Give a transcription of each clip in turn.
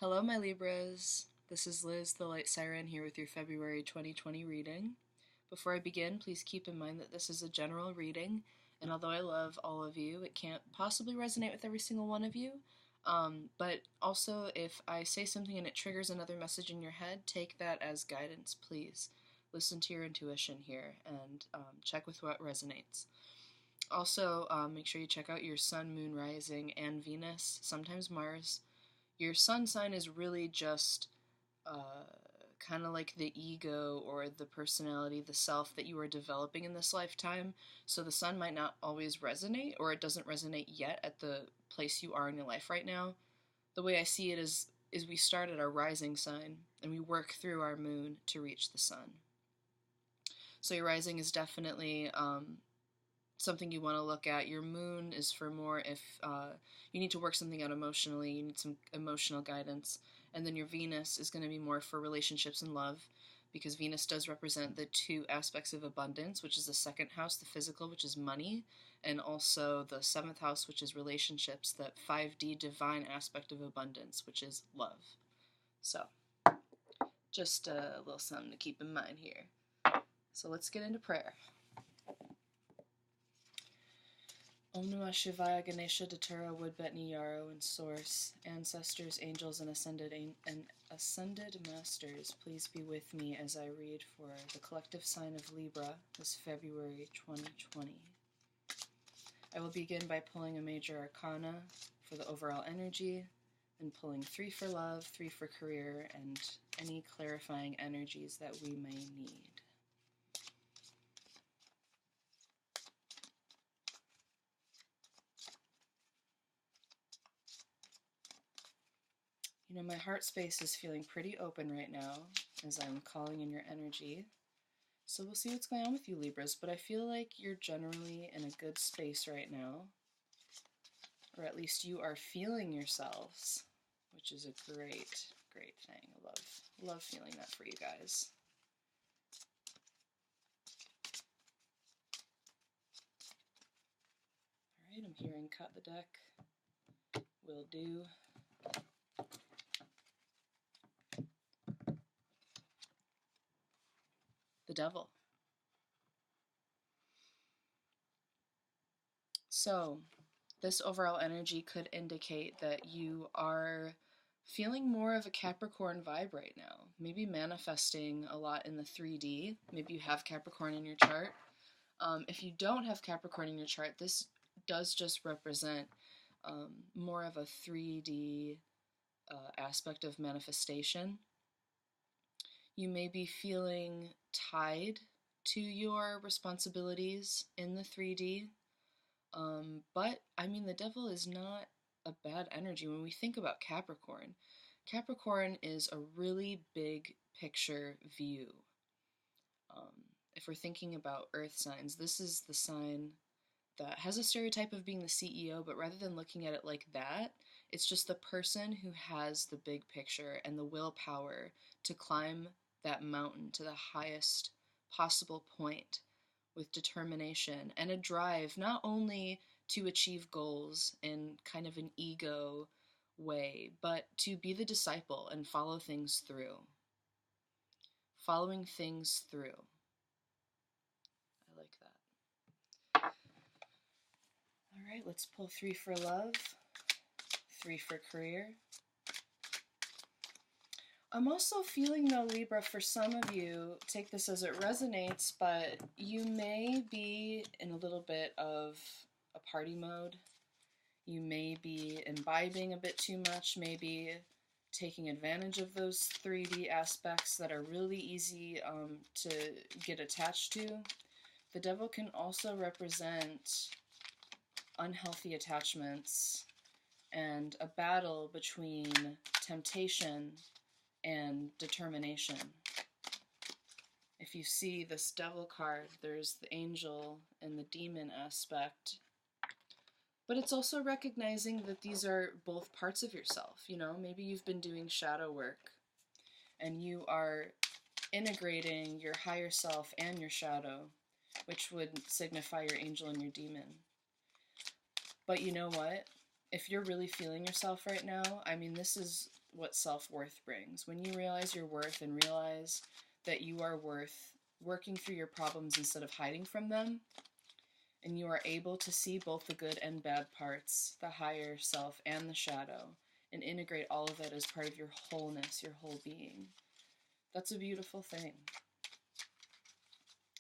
Hello, my Libras. This is Liz, the Light Siren, here with your February 2020 reading. Before I begin, please keep in mind that this is a general reading, and although I love all of you, it can't possibly resonate with every single one of you. But also, if I say something and it triggers another message in your head, take that as guidance, please. Listen to your intuition here and check with what resonates. Also, make sure you check out your Sun, Moon, Rising, and Venus, sometimes Mars. Your sun sign is really just kind of like the ego or the personality, the self that you are developing in this lifetime. So the sun might not always resonate, or it doesn't resonate yet at the place you are in your life right now. The way I see it is we start at our rising sign and we work through our moon to reach the sun. So your rising is definitely something you want to look at. Your moon is for more if you need to work something out emotionally, you need some emotional guidance. And then your Venus is going to be more for relationships and love, because Venus does represent the two aspects of abundance, which is the second house, the physical, which is money, and also the seventh house, which is relationships, that 5D divine aspect of abundance, which is love. So, just a little something to keep in mind here. So let's get into prayer. Om Namah Shivaya, Ganesha, Datura, Woodbetney, Yarrow, and Source, ancestors, angels, and ascended masters, please be with me as I read for the collective sign of Libra this February 2020. I will begin by pulling a major arcana for the overall energy, and pulling 3 for love, 3 for career, and any clarifying energies that we may need. You know, my heart space is feeling pretty open right now as I'm calling in your energy. So we'll see what's going on with you, Libras, but I feel like you're generally in a good space right now. Or at least you are feeling yourselves, which is a great, great thing. I love feeling that for you guys. Alright, I'm hearing cut the deck. Will do. The Devil. So, this overall energy could indicate that you are feeling more of a Capricorn vibe right now. Maybe manifesting a lot in the 3D. Maybe you have Capricorn in your chart. If you don't have Capricorn in your chart, this does just represent more of a 3D aspect of manifestation. You may be feeling tied to your responsibilities in the 3D. But, I mean, the Devil is not a bad energy. When we think about Capricorn, Capricorn is a really big picture view. If we're thinking about earth signs, this is the sign that has a stereotype of being the CEO, but rather than looking at it like that, it's just the person who has the big picture and the willpower to climb that mountain to the highest possible point with determination and a drive not only to achieve goals in kind of an ego way, but to be the disciple and follow things through. Following things through. I like that. Alright, let's pull 3 for love, 3 for career. I'm also feeling, though, Libra, for some of you, take this as it resonates, but you may be in a little bit of a party mode. You may be imbibing a bit too much, maybe taking advantage of those 3D aspects that are really easy to get attached to. The Devil can also represent unhealthy attachments and a battle between temptation and determination. If you see this Devil card, there's the angel and the demon aspect. But it's also recognizing that these are both parts of yourself. You know, maybe you've been doing shadow work and you are integrating your higher self and your shadow, which would signify your angel and your demon. But you know what? If you're really feeling yourself right now, I mean, this is what self-worth brings. When you realize your worth and realize that you are worth working through your problems instead of hiding from them, and you are able to see both the good and bad parts, the higher self and the shadow, and integrate all of it as part of your wholeness, your whole being. That's a beautiful thing.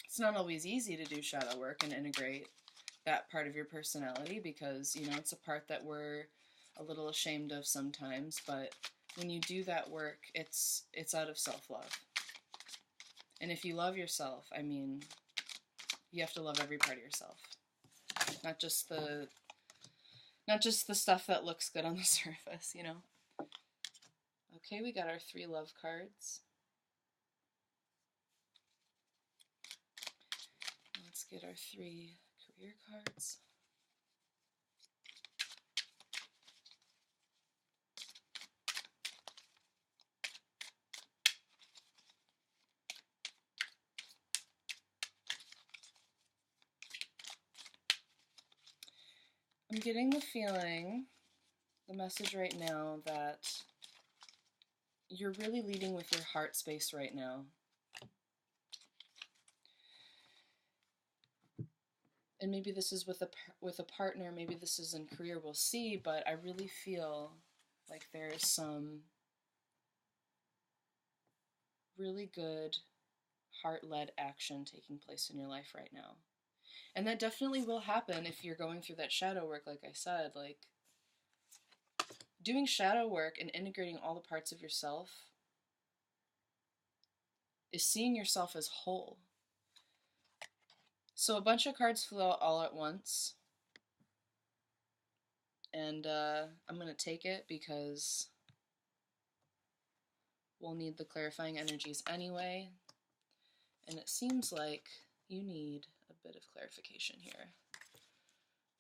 It's not always easy to do shadow work and integrate that part of your personality because, you know, it's a part that we're a little ashamed of sometimes, but when you do that work, it's out of self-love. And if you love yourself, I mean, you have to love every part of yourself. Not just the stuff that looks good on the surface, you know. Okay, we got our 3 love cards. Let's get our 3 career cards. I'm getting the feeling, the message right now, that you're really leading with your heart space right now. And maybe this is with a partner, maybe this is in career, we'll see, but I really feel like there is some really good heart-led action taking place in your life right now. And that definitely will happen if you're going through that shadow work, like I said. Like, doing shadow work and integrating all the parts of yourself is seeing yourself as whole. So a bunch of cards flew out all at once. And I'm going to take it because we'll need the clarifying energies anyway. And it seems like you need a bit of clarification here.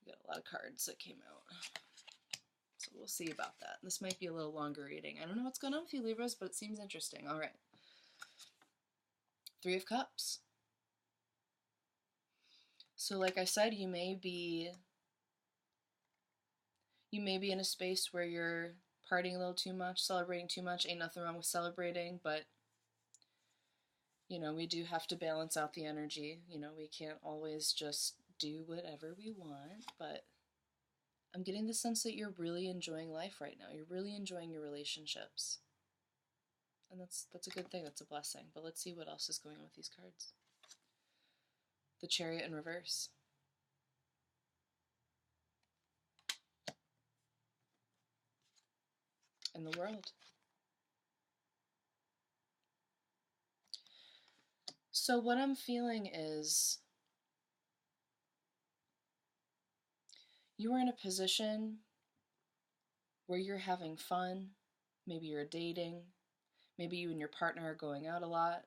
We got a lot of cards that came out. So we'll see about that. This might be a little longer reading. I don't know what's going on with you, Libras, but it seems interesting. All right. 3 of Cups. So like I said, you may be in a space where you're partying a little too much, celebrating too much. Ain't nothing wrong with celebrating, but you know, we do have to balance out the energy. You know, we can't always just do whatever we want, but I'm getting the sense that you're really enjoying life right now. You're really enjoying your relationships. And that's a good thing. That's a blessing. But let's see what else is going on with these cards. The Chariot in reverse. And the World. So what I'm feeling is you are in a position where you're having fun. Maybe you're dating. Maybe you and your partner are going out a lot.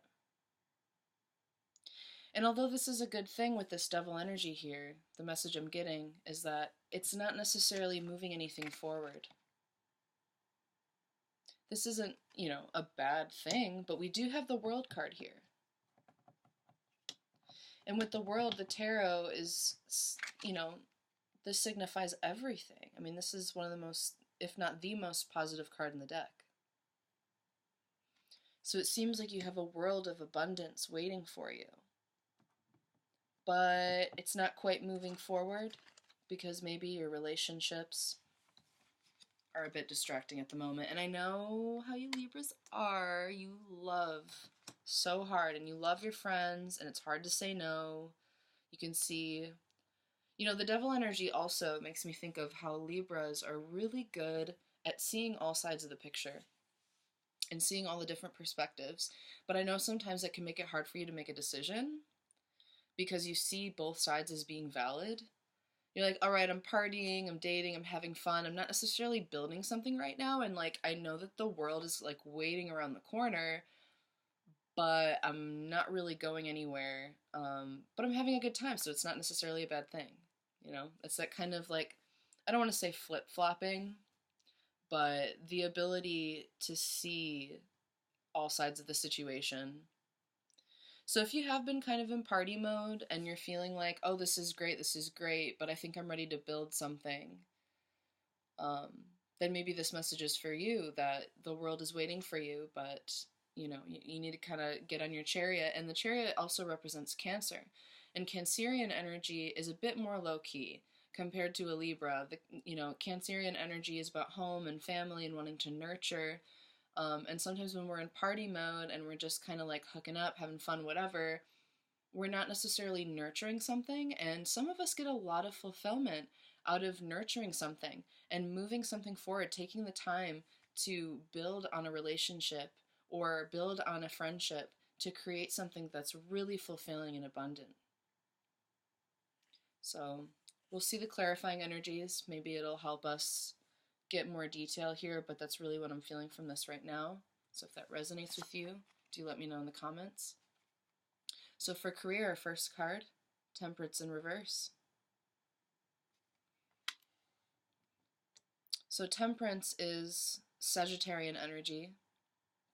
And although this is a good thing with this Devil energy here, the message I'm getting is that it's not necessarily moving anything forward. This isn't, you know, a bad thing, but we do have the World card here. And with the World, the tarot is, you know, this signifies everything. I mean, this is one of the most, if not the most positive card in the deck. So it seems like you have a world of abundance waiting for you. But it's not quite moving forward because maybe your relationships are a bit distracting at the moment. And I know how you Libras are. You love so hard and you love your friends and it's hard to say no. You can see, you know, the Devil energy also makes me think of how Libras are really good at seeing all sides of the picture and seeing all the different perspectives. But I know sometimes it can make it hard for you to make a decision because you see both sides as being valid. You're like, all right, I'm partying, I'm dating, I'm having fun. I'm not necessarily building something right now. And like, I know that the world is like waiting around the corner, but I'm not really going anywhere. But I'm having a good time. So it's not necessarily a bad thing. You know, it's that kind of like, I don't want to say flip-flopping, but the ability to see all sides of the situation. So if you have been kind of in party mode and you're feeling like, oh, this is great, but I think I'm ready to build something, then maybe this message is for you, that the world is waiting for you, but you need to kind of get on your chariot. And the chariot also represents Cancer. And Cancerian energy is a bit more low key compared to a Libra. Cancerian energy is about home and family and wanting to nurture. And sometimes when we're in party mode and we're just kind of like hooking up, having fun, whatever, we're not necessarily nurturing something. And some of us get a lot of fulfillment out of nurturing something and moving something forward, taking the time to build on a relationship or build on a friendship to create something that's really fulfilling and abundant. So we'll see the clarifying energies. Maybe it'll help us get more detail here, but that's really what I'm feeling from this right now. So if that resonates with you, do let me know in the comments. So for career, our first card, Temperance in reverse. So Temperance is Sagittarian energy,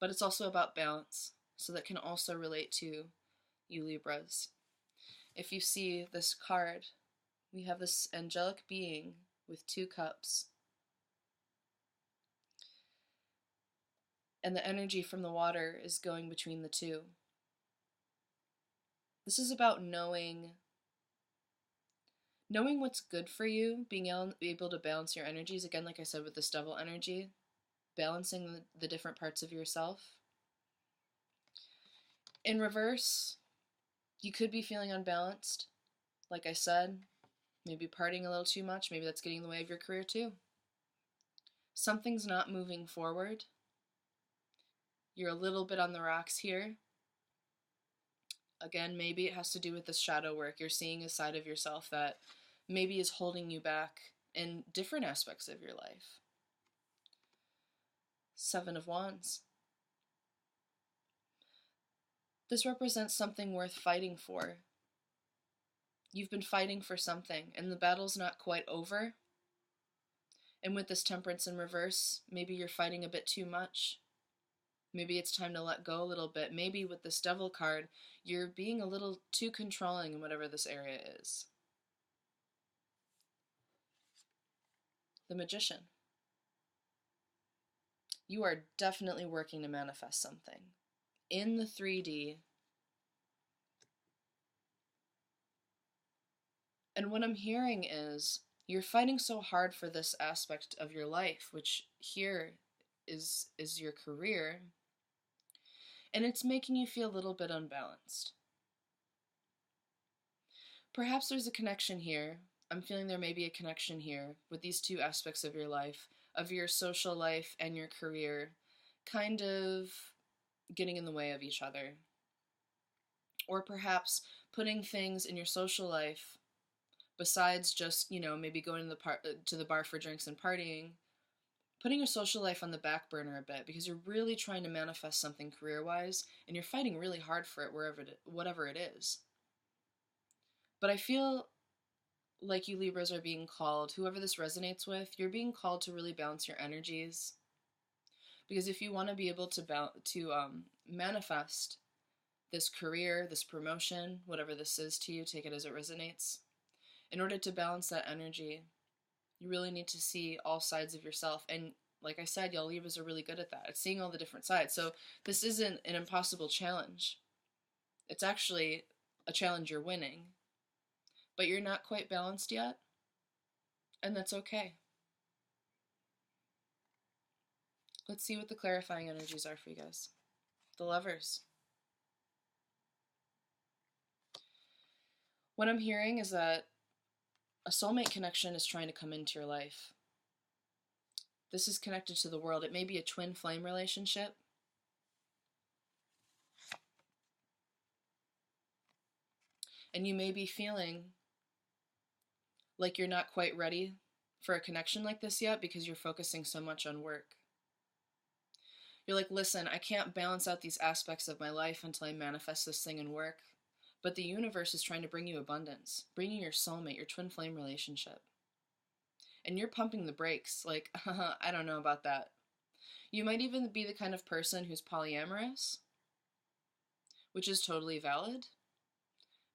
but it's also about balance. So that can also relate to you Libras. If you see this card, we have this angelic being with 2 cups. And the energy from the water is going between the two. This is about knowing what's good for you, being able to balance your energies. Again, like I said with this Devil energy, balancing the different parts of yourself. In reverse, you could be feeling unbalanced. Like I said, maybe partying a little too much. Maybe that's getting in the way of your career too. Something's not moving forward. You're a little bit on the rocks here. Again, maybe it has to do with this shadow work. You're seeing a side of yourself that maybe is holding you back in different aspects of your life. 7 of Wands. This represents something worth fighting for. You've been fighting for something, and the battle's not quite over. And with this Temperance in reverse, maybe you're fighting a bit too much. Maybe it's time to let go a little bit. Maybe with this Devil card, you're being a little too controlling in whatever this area is. The Magician. You are definitely working to manifest something. In the 3D. And what I'm hearing is you're fighting so hard for this aspect of your life, which here is your career, and it's making you feel a little bit unbalanced. Perhaps there's a connection here. I'm feeling there may be a connection here with these 2 aspects of your life, of your social life and your career, kind of getting in the way of each other. Or perhaps putting things in your social life, besides just, maybe going to the bar for drinks and partying, putting your social life on the back burner a bit because you're really trying to manifest something career-wise and you're fighting really hard for it whatever it is. But I feel like you Libras are being called, whoever this resonates with, you're being called to really balance your energies. Because if you want to be able to manifest this career, this promotion, whatever this is to you, take it as it resonates. In order to balance that energy, you really need to see all sides of yourself. And like I said, y'all Libras are really good at that. It's seeing all the different sides. So this isn't an impossible challenge. It's actually a challenge you're winning. But you're not quite balanced yet. And that's okay. Let's see what the clarifying energies are for you guys. The Lovers. What I'm hearing is that a soulmate connection is trying to come into your life. This is connected to the world. It may be a twin flame relationship. And you may be feeling like you're not quite ready for a connection like this yet because you're focusing so much on work. You're like, listen, I can't balance out these aspects of my life until I manifest this thing in work. But the universe is trying to bring you abundance, bringing your soulmate, your twin flame relationship. And you're pumping the brakes, like, I don't know about that. You might even be the kind of person who's polyamorous, which is totally valid.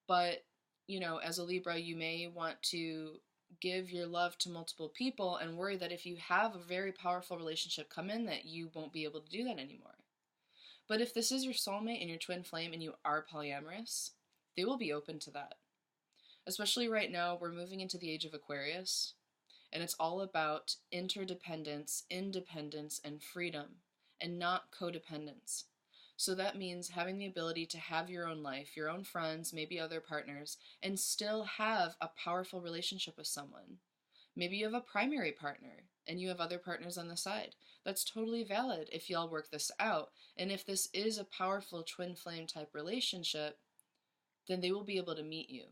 But, as a Libra, you may want to give your love to multiple people and worry that if you have a very powerful relationship come in, that you won't be able to do that anymore. But if this is your soulmate and your twin flame and you are polyamorous, they will be open to that. Especially right now, we're moving into the age of Aquarius, and it's all about interdependence, independence, and freedom, and not codependence. So that means having the ability to have your own life, your own friends, maybe other partners, and still have a powerful relationship with someone. Maybe you have a primary partner and you have other partners on the side. That's totally valid if y'all work this out. And if this is a powerful twin flame type relationship, then they will be able to meet you.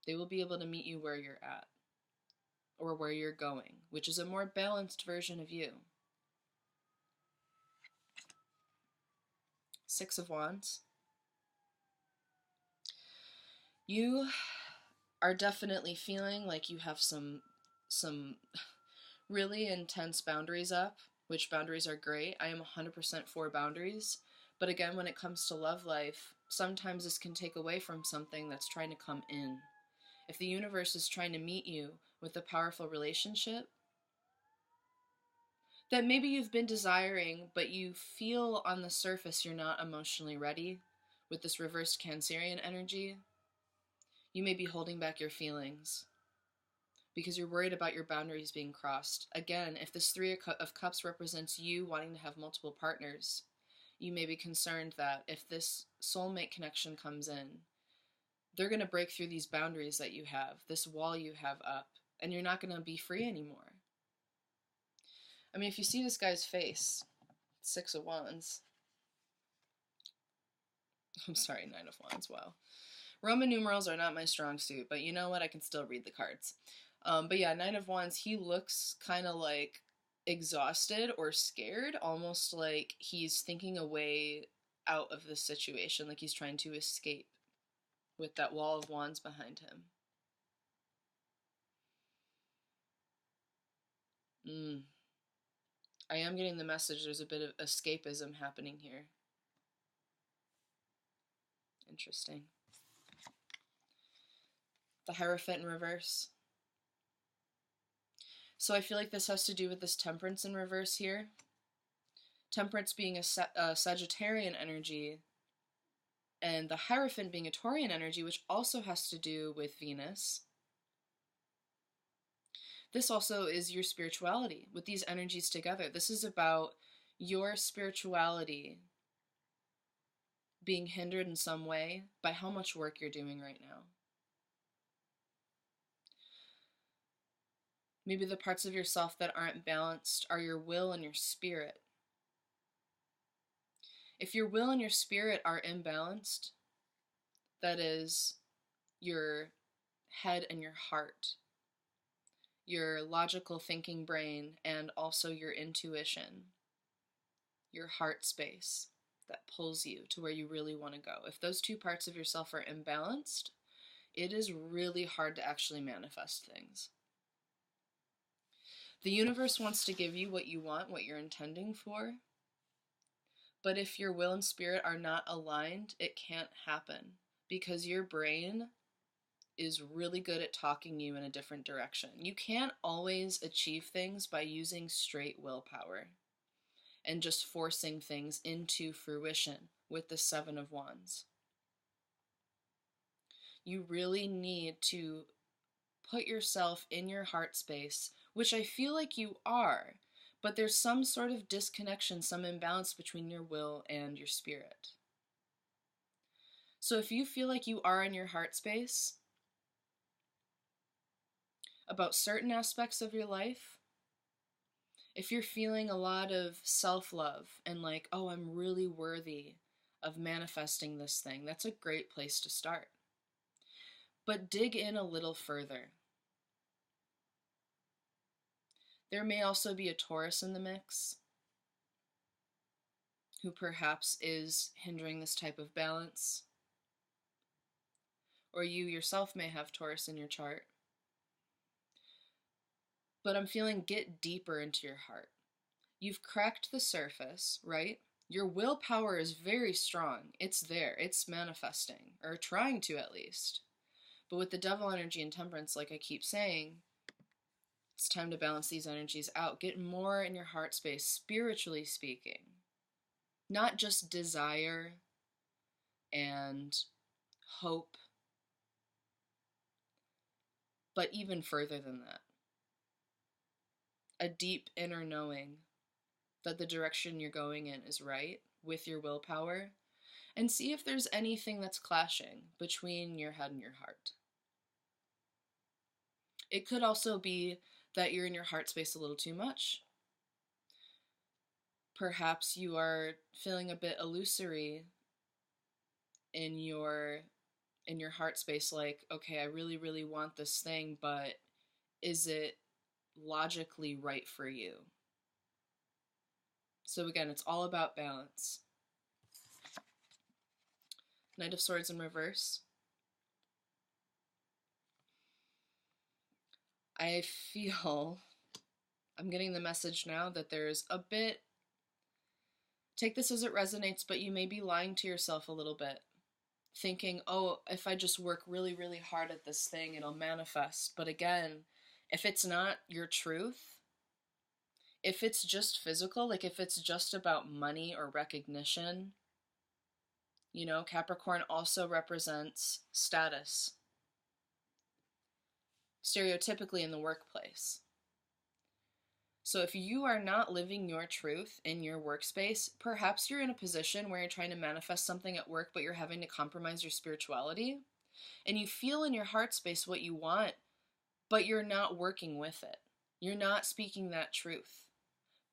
They will be able to meet you where you're at or where you're going, which is a more balanced version of you. Six of Wands. You are definitely feeling like you have some really intense boundaries up, which boundaries are great. I am 100% for boundaries. But again, when it comes to love life, sometimes this can take away from something that's trying to come in. If the universe is trying to meet you with a powerful relationship that maybe you've been desiring, but you feel on the surface you're not emotionally ready with this reversed Cancerian energy, you may be holding back your feelings because you're worried about your boundaries being crossed. Again, if this Three of Cups represents you wanting to have multiple partners, you may be concerned that if this soulmate connection comes in, they're going to break through these boundaries that you have, this wall you have up, and you're not going to be free anymore. I mean, if you see this guy's face, Six of Wands. I'm sorry, Nine of Wands, wow. Roman numerals are not my strong suit, but you know what? I can still read the cards. But yeah, Nine of Wands, he looks kind of like exhausted or scared, almost like he's thinking a way out of the situation, like he's trying to escape with that wall of wands behind him. I am getting the message there's a bit of escapism happening here. Interesting. The Hierophant in reverse. So I feel like this has to do with this Temperance in reverse here. Temperance being a Sagittarian energy, and the Hierophant being a Taurian energy, which also has to do with Venus. This also is your spirituality with these energies together. This is about your spirituality being hindered in some way by how much work you're doing right now. Maybe the parts of yourself that aren't balanced are your will and your spirit. If your will and your spirit are imbalanced, that is your head and your heart, your logical thinking brain, and also your intuition, your heart space that pulls you to where you really want to go. If those two parts of yourself are imbalanced, it is really hard to actually manifest things. The universe wants to give you what you want, what you're intending for, but if your will and spirit are not aligned, it can't happen because your brain is really good at talking you in a different direction. You can't always achieve things by using straight willpower and just forcing things into fruition with the Seven of Wands. You really need to put yourself in your heart space, which I feel like you are, but there's some sort of disconnection, some imbalance between your will and your spirit. So if you feel like you are in your heart space about certain aspects of your life, if you're feeling a lot of self-love and like, oh, I'm really worthy of manifesting this thing, that's a great place to start. But dig in a little further. There may also be a Taurus in the mix who perhaps is hindering this type of balance. Or you yourself may have Taurus in your chart. But I'm feeling get deeper into your heart. You've cracked the surface, right? Your willpower is very strong. It's there. It's manifesting, or trying to at least. But with the devil energy and temperance, like I keep saying, it's time to balance these energies out. Get more in your heart space, spiritually speaking. Not just desire and hope, but even further than that. A deep inner knowing that the direction you're going in is right with your willpower, and see if there's anything that's clashing between your head and your heart. It could also be that you're in your heart space a little too much. Perhaps you are feeling a bit illusory in your heart space, like, okay, I really, really want this thing, but is it logically right for you? So again, it's all about balance. Knight of Swords in reverse. I feel, I'm getting the message now that there's a bit, take this as it resonates, but you may be lying to yourself a little bit. Thinking, oh, if I just work really, really hard at this thing, it'll manifest. But again, if it's not your truth, if it's just physical, like if it's just about money or recognition, you know, Capricorn also represents status, stereotypically in the workplace. So if you are not living your truth in your workspace, perhaps you're in a position where you're trying to manifest something at work, but you're having to compromise your spirituality, and you feel in your heart space what you want, but you're not working with it. You're not speaking that truth.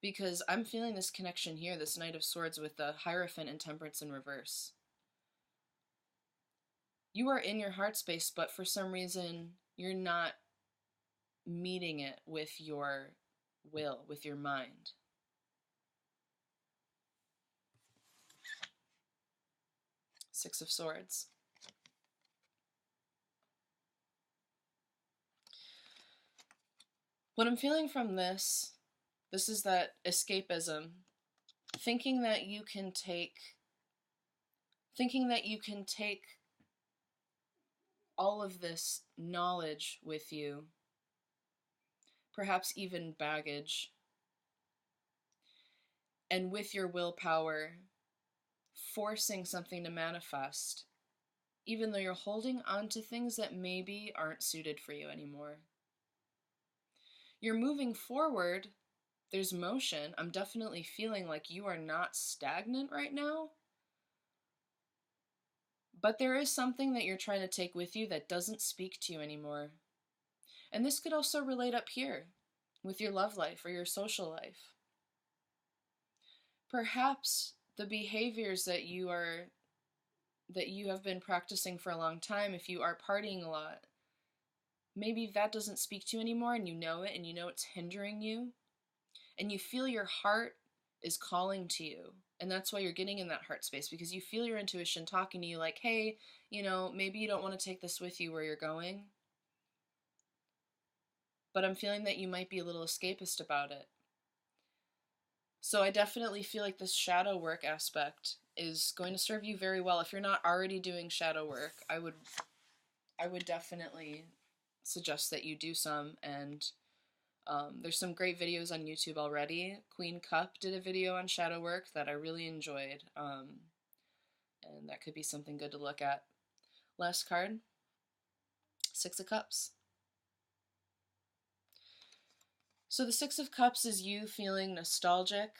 Because I'm feeling this connection here, this Knight of Swords with the Hierophant and Temperance in reverse. You are in your heart space, but for some reason, you're not meeting it with your will, with your mind. Six of Swords. What I'm feeling from this is that escapism, thinking that you can take all of this knowledge with you, perhaps even baggage, and with your willpower, forcing something to manifest, even though you're holding on to things that maybe aren't suited for you anymore. You're moving forward, there's motion. I'm definitely feeling like you are not stagnant right now, but there is something that you're trying to take with you that doesn't speak to you anymore. And this could also relate up here with your love life or your social life. Perhaps the behaviors that you have been practicing for a long time, if you are partying a lot, maybe that doesn't speak to you anymore, and you know it, and you know it's hindering you, and you feel your heart is calling to you, and that's why you're getting in that heart space, because you feel your intuition talking to you like, hey, you know, maybe you don't want to take this with you where you're going, but I'm feeling that you might be a little escapist about it. So I definitely feel like this shadow work aspect is going to serve you very well. If you're not already doing shadow work, I would definitely suggest that you do some, and there's some great videos on YouTube already. Queen Cup did a video on shadow work that I really enjoyed, and that could be something good to look at. Last card, Six of Cups. So the Six of Cups is you feeling nostalgic,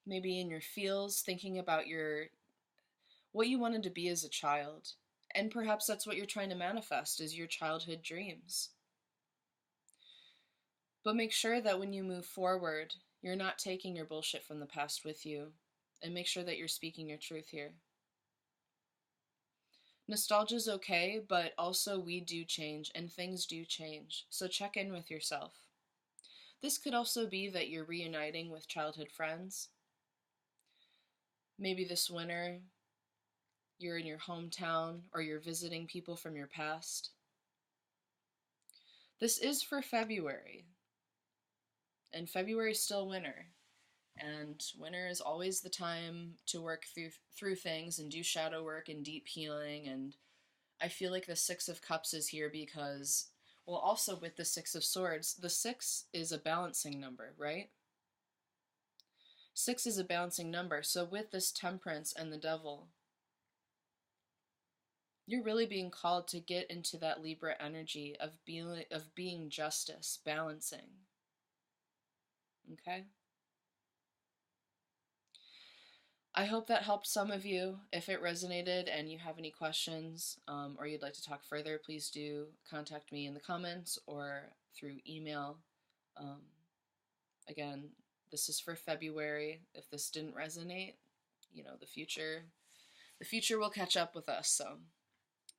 maybe in your feels, thinking about what you wanted to be as a child. And perhaps that's what you're trying to manifest, is your childhood dreams. But make sure that when you move forward, you're not taking your bullshit from the past with you, and make sure that you're speaking your truth here. Nostalgia's okay, but also we do change, and things do change, so check in with yourself. This could also be that you're reuniting with childhood friends. Maybe this winter, you're in your hometown, or you're visiting people from your past. This is for February, and February is still winter, and winter is always the time to work through things and do shadow work and deep healing and I feel like the Six of Cups is here because, well, also with the Six of Swords, the six is a balancing number, right? Six is a balancing number. So with this Temperance and the Devil, you're really being called to get into that Libra energy of being justice, balancing. Okay? I hope that helped some of you. If it resonated and you have any questions or you'd like to talk further, please do contact me in the comments or through email. Um, again, this is for February. If this didn't resonate, you know, the future will catch up with us. So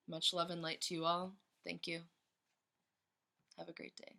much love and light to you all. Thank you. Have a great day.